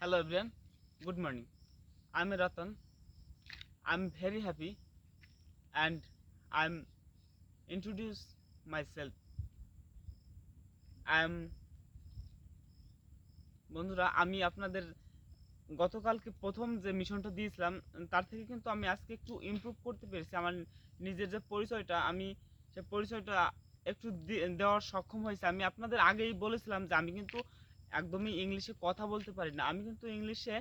Hello everyone, good morning. I'm Ratan. I'm very happy and I'm introduce myself. I'm বন্ধুরা আমি আপনাদের গতকালকে প্রথম যে মিশনটা দিয়েছিলাম তার থেকে কিন্তু আমি আজকে একটু ইমপ্রুভ করতে পেরেছি আমার নিজের যে পরিচয়টা আমি সে পরিচয়টা একটু দেওয়ার সক্ষম হয়েছে। আমি আপনাদের আগেই বলেছিলাম যে আমি কিন্তু একদমই ইংলিশে কথা বলতে পারি না। আমি কিন্তু ইংলিশে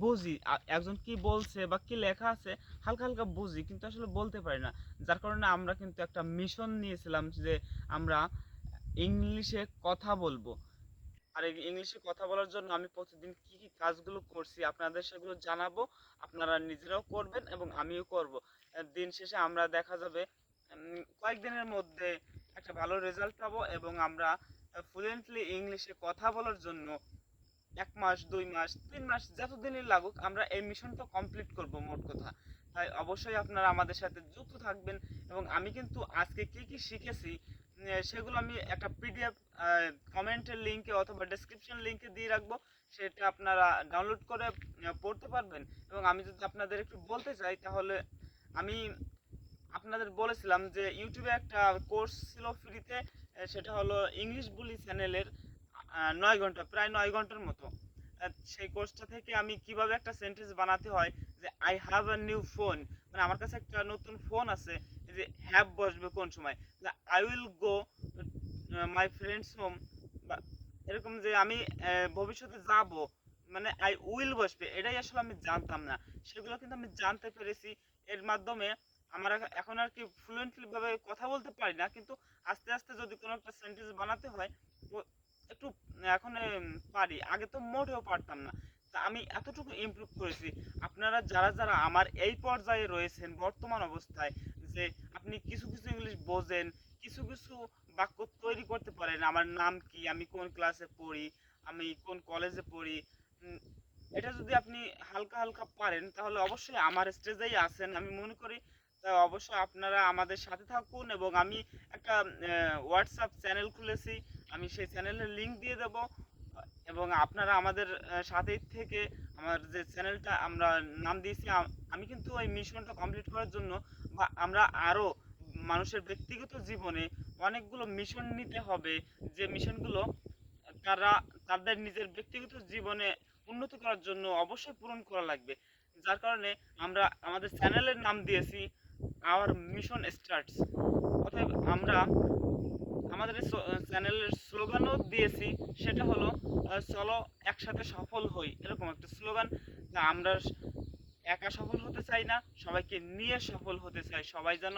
বুঝি একজন কি বলছে বা কি লেখা আছে হালকা হালকা বুঝি, কিন্তু আসলে বলতে পারি না। যার কারণে আমরা কিন্তু একটা মিশন নিয়েছিলাম যে আমরা ইংলিশে কথা বলবো। আর এই ইংলিশে কথা বলার জন্য আমি প্রতিদিন কি কি কাজগুলো করছি আপনাদের সেগুলো জানাবো। আপনারা নিজেরাও করবেন এবং আমিও করব। দিন শেষে আমরা দেখা যাবে কয়েকদিনের মধ্যে একটা ভালো রেজাল্ট পাবো এবং আমরা ফ্লুয়েন্টলি ইংলিশে কথা বলার জন্য 1 মাস 2 মাস 3 মাস যতদিনই লাগুক আমরা এই মিশনটা কমপ্লিট করব মোট কথা। তাই অবশ্যই আপনারা আমাদের সাথে যুক্ত থাকবেন এবং আমি কিন্তু আজকে কি কি শিখেছি সেগুলো আমি একটা পিডিএফ কমেন্টের লিঙ্কে অথবা ডেসক্রিপশন লিঙ্কে দিয়ে রাখবো। সেটা আপনারা ডাউনলোড করে পড়তে পারবেন। এবং আমি যদি আপনাদের একটু বলতে চাই তাহলে আমি আপনাদের বলেছিলাম যে ইউটিউবে একটা কোর্স ছিল ফ্রিতে, সেটা হলো ইংলিশ বুলি চ্যানেলের 9 ঘন্টা প্রায় 9 ঘন্টার মতো। সেই কোর্সটা থেকে আমি কিভাবে একটা সেন্টেন্স বানাতে হয় যে I have a new phone, মানে আমার কাছে একটা নতুন ফোন আছে, এই যে হ্যাভ বসবে কোন সময়, I will go my friends home, বা এরকম যে আমি ভবিষ্যতে যাব, মানে আই উইল বসবে, এটাই আসলে আমি জানতাম না। সেগুলো কিন্তু আমি জানতে পেরেছি এর মাধ্যমে। আমার এখন আর কি ফ্লুয়েন্টলি ভাবে কথা বলতে পারি না, কিন্তু আস্তে আস্তে যদি কোনো একটা সেন্টেন্স বানাতে হয় তো একটু এখন পারি। আগে তো মোটেও পারতাম না। তা আমি এতটুকু ইমপ্রুভ করেছি। আপনারা যারা যারা আমার এই পর্যায়ে রয়েছেন বর্তমান অবস্থায়, যে আপনি কিছু কিছু ইংলিশ বোঝেন, কিছু কিছু বাক্য তৈরি করতে পারেন, আমার নাম কি, আমি কোন ক্লাসে পড়ি, আমি কোন কলেজে পড়ি, এটা যদি আপনি হালকা হালকা পারেন তাহলে অবশ্যই আমার স্টেজেই আছেন আমি মনে করি। তাই অবশ্যই আপনারা আমাদের সাথে থাকুন এবং আমি একটা হোয়াটসঅ্যাপ চ্যানেল খুলেছি, আমি সেই চ্যানেলের লিংক দিয়ে দেব। এবং আপনারা আমাদের সাথেই থেকে আমার যে চ্যানেলটা আমরা নাম দিয়েছি, আমি কিন্তু এই মিশনটা কমপ্লিট করার জন্য বা আমরা আরও মানুষের ব্যক্তিগত জীবনে অনেকগুলো মিশন নিতে হবে, যে মিশনগুলো তারা তাদের নিজের ব্যক্তিগত জীবনে উন্নতি করার জন্য অবশ্যই পূরণ করা লাগবে। যার কারণে আমরা আমাদের চ্যানেলের নাম দিয়েছি আওয়ার মিশন স্টার্টস। অতএব আমরা আমাদের চ্যানেলের স্লোগানও দিয়েছি, সেটা হলো চলো একসাথে সফল হই, এরকম একটা স্লোগান। আমরা একা সফল হতে চাই না, সবাইকে নিয়ে সফল হতে চাই, সবাই যেন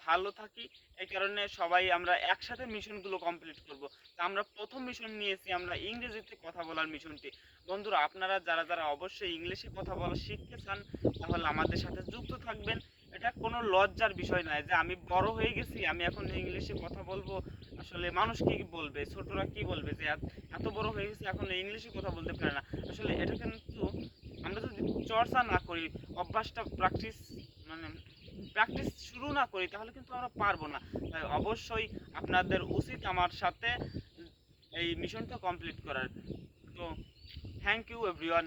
ভালো থাকি। এই কারণে সবাই আমরা একসাথে মিশনগুলো কমপ্লিট করব। তা আমরা প্রথম মিশন নিয়েছি আমরা ইংরেজিতে কথা বলার মিশনটি। বন্ধুরা আপনারা যারা যারা অবশ্যই ইংলিশে কথা বলা শিখতে চান তাহলে আমাদের সাথে যুক্ত থাকবেন। এটা কোনো লজ্জার বিষয় নয় যে আমি বড় হয়ে গেছি আমি এখন ইংলিশে কথা বলবো, আসলে মানুষ কি বলবে, ছোটরা কি বলবে যে এত বড় হয়ে গেছে এখন ইংলিশে কথা বলতে পারে না। আসলে এটা কিন্তু আমরা যদি চর্চা না করি, অভ্যাসটা মানে প্র্যাকটিস শুরু না করি তাহলে কিন্তু আমরা পারবো না। তাই অবশ্যই আপনাদের উচিত আমার সাথে এই মিশনটা কমপ্লিট করার। তো থ্যাংক ইউ এভরিওয়ান।